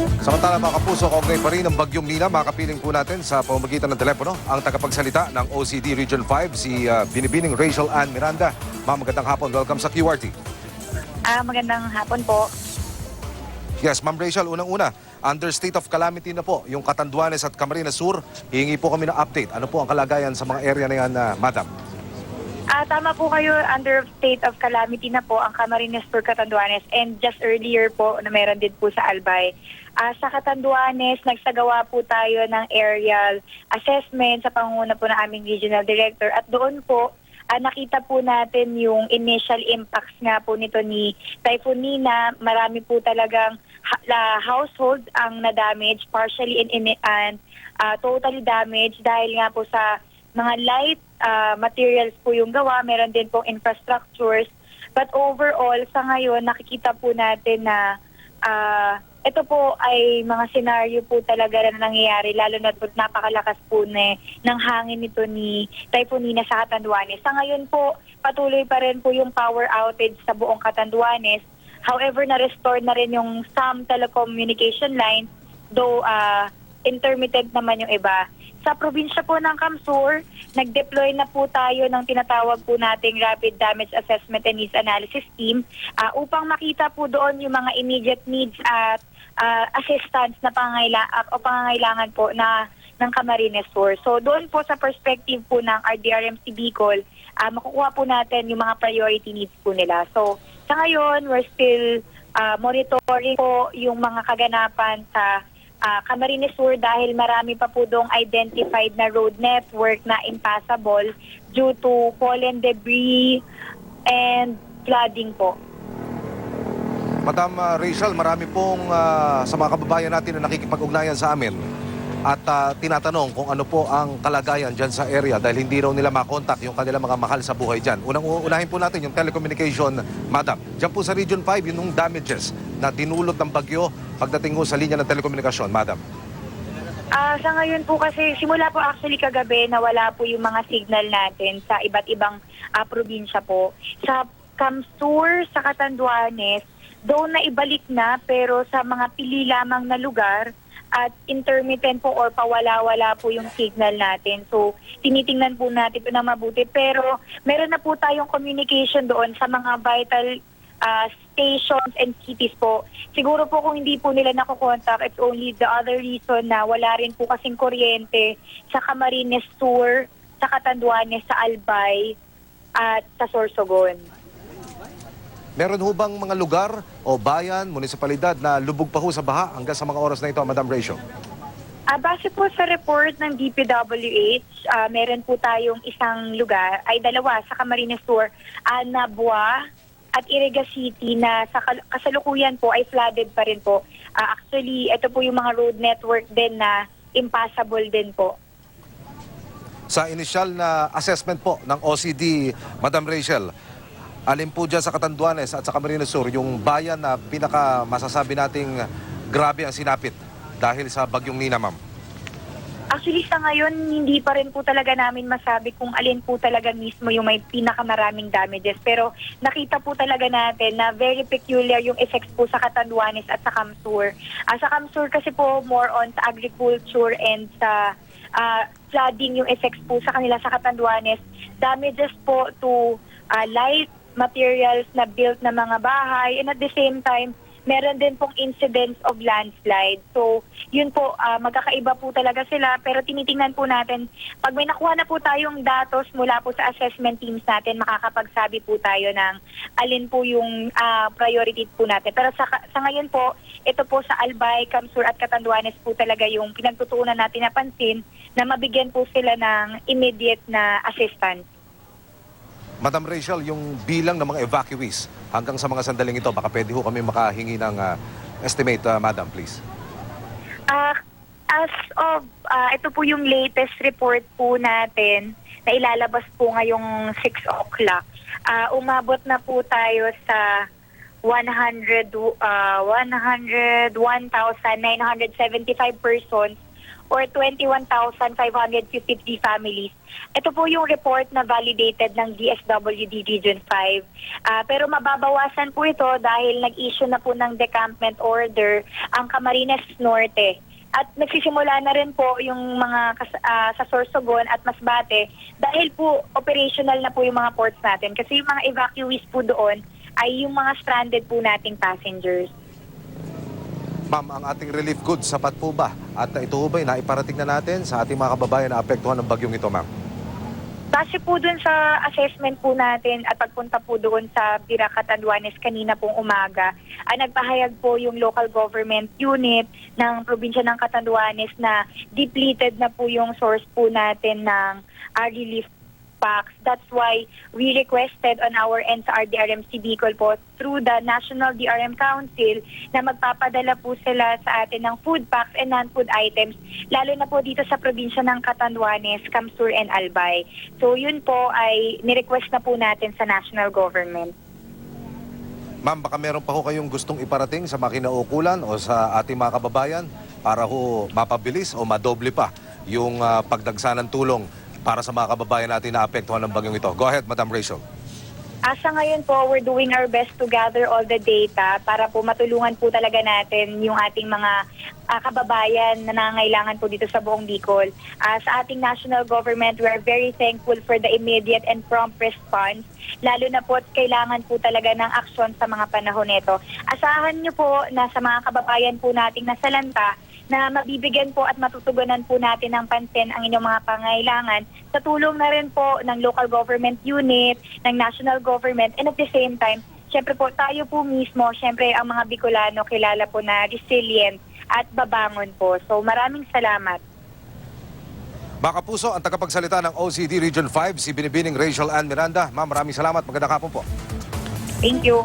Samantala mga kapuso, kaugnay pa rin ang bagyong Nina. Makapiling po natin sa pamamagitan ng telepono ang tagapagsalita ng OCD Region 5, si Binibining Rachel Ann Miranda. Ma'am, magandang hapon. Welcome sa QRT. Magandang hapon po. Yes, Ma'am Rachel, unang-una, under state of calamity na po yung Catanduanes at Camarines Sur. Hihingi po kami ng update. Ano po ang kalagayan sa mga area na yan, Madam? Tama po kayo, under state of calamity na po ang Camarines Sur, Catanduanes, and just earlier po na meron din po sa Albay. Sa Catanduanes, nagsagawa po tayo ng aerial assessment sa pangunguna po ng aming regional director at doon po nakita po natin yung initial impacts nga po nito ni Typhoon Nina. Marami po talagang household ang na-damage, partially and totally damaged dahil nga po sa mga light materials po yung gawa, meron din pong infrastructures. But overall, sa ngayon, nakikita po natin na ito po ay mga senaryo po talaga na nangyayari, lalo na po napakalakas po ng hangin nito ni Typhoon Nina sa Catanduanes. Sa ngayon po, patuloy pa rin po yung power outage sa buong Catanduanes. However, na-restore na rin yung some telecommunication lines, though intermittent naman yung iba. Sa probinsya po ng Kamsur, nag-deploy na po tayo ng tinatawag po nating Rapid Damage Assessment and Needs Analysis Team upang makita po doon yung mga immediate needs at assistance na pangangailangan po ng Camarines Sur. So doon po sa perspective po ng RDRMC Bicol, makukuha po natin yung mga priority needs po nila. So sa ngayon, we're still monitoring po yung mga kaganapan sa Camarines Sur dahil marami pa po doong identified na road network na impassable due to fallen debris and flooding po. Madam Rachel, marami pong sa mga kababayan natin na nakikipag-ugnayan sa amin at tinatanong kung ano po ang kalagayan dyan sa area dahil hindi raw nila makontak yung kanilang mga mahal sa buhay dyan. Unahin po natin yung telecommunication, Madam. Dyan po sa Region 5, yung damages na dinulot ng bagyo pagdating po sa linya ng telekomunikasyon, Madam. Sa ngayon po kasi, simula po actually kagabi na wala po yung mga signal natin sa iba't ibang probinsya po. Sa Kamsur, sa Catanduanes, doon na ibalik na pero sa mga pili lamang na lugar at intermittent po or pawala-wala po yung signal natin. So, tinitingnan po natin ito na mabuti. Pero meron na po tayong communication doon sa mga vital stations and cities po. Siguro po kung hindi po nila nakukontak, it's only the other reason na wala rin po kasing kuryente sa Camarines Sur, sa Catanduanes, sa Albay, at sa Sorsogon. Meron ho bang mga lugar o bayan, munisipalidad na lubog pa ho sa baha hanggang sa mga oras na ito, Madam Rachel? Base po sa report ng DPWH, meron po tayong isang lugar, ay dalawa sa Camarines Sur, Nabua at Iriga City na sa kasalukuyan po ay flooded pa rin po. Actually, ito po yung mga road network din na impassable din po. Sa initial na assessment po ng OCD, Madam Rachel, alin po dyan sa Catanduanes at sa Camarines Sur yung bayan na pinaka masasabi nating grabe ang sinapit dahil sa bagyong Nina, ma'am? Actually, sa ngayon, hindi pa rin po talaga namin masabi kung alin po talaga mismo yung may pinakamaraming damages. Pero nakita po talaga natin na very peculiar yung effects po sa Catanduanes at sa Kamsur. Sa Kamsur kasi po more on sa agriculture and sa flooding yung effects po sa kanila. Sa Catanduanes, damages po to light materials na built na mga bahay, and at the same time, meron din pong incidents of landslide. So, yun po, magkakaiba po talaga sila, pero tinitingnan po natin, pag may nakuha na po tayong datos mula po sa assessment teams natin, makakapagsabi po tayo ng alin po yung priority po natin. Pero sa ngayon po, ito po sa Albay, Kamsur at Catanduanes po talaga yung pinagtutuunan natin na pansin na mabigyan po sila ng immediate na assistance. Madam Rachel, yung bilang ng mga evacuees hanggang sa mga sandaling ito, baka pwede ho kami makahingi ng estimate, Madam, please. As of, ito po yung latest report po natin na ilalabas po ngayong 6 o'clock. Umabot na po tayo sa 101,975 persons or 21,553 families. Ito po yung report na validated ng DSWD Region 5. Pero mababawasan po ito dahil nag-issue na po ng decampment order ang Camarines Norte. At nagsisimula na rin po yung mga sa Sorsogon at Masbate dahil po operational na po yung mga ports natin. Kasi yung mga evacuees po doon ay yung mga stranded po nating passengers. Ma'am, ang ating relief goods, sapat po ba? At ito po ba'y naiparating na natin sa ating mga kababayan na apektuhan ng bagyong ito, ma'am? Base po dun sa assessment po natin at pagpunta po doon sa Bira, Catanduanes kanina pong umaga, nagpahayag po yung local government unit ng probinsya ng Catanduanes na depleted na po yung source po natin ng relief packs. That's why we requested on our end sa RDRMC Bicol po through the National DRM Council na magpapadala po sila sa atin ng food packs and non-food items, lalo na po dito sa probinsya ng Catanduanes, Camsur and Albay. So yun po ay nirequest na po natin sa national government. Ma'am, baka meron pa ho kayong gustong iparating sa mga kinaukulan o sa ating mga kababayan para ho mapabilis o madoble pa yung pagdagsa ng tulong para sa mga kababayan natin na apektuhan ng bagyong ito. Go ahead, Madam Rachel. Sa ngayon po, we're doing our best to gather all the data para po matulungan po talaga natin yung ating mga kababayan na nangangailangan po dito sa buong Bicol. Sa ating national government, we are very thankful for the immediate and prompt response. Lalo na po kailangan po talaga ng aksyon sa mga panahon nito. Asahan niyo po na sa mga kababayan po nating nasalanta na mabibigyan po at matutugunan po natin ng pansin ang inyong mga pangailangan sa tulong na rin po ng local government unit, ng national government, and at the same time, syempre po tayo po mismo, syempre ang mga Bicolano kilala po na resilient at babangon po. So maraming salamat. Mga kapuso, ang tagapagsalita ng OCD Region 5, si Binibining Rachel Ann Miranda. Ma'am, maraming salamat. Magandang hapon po. Thank you.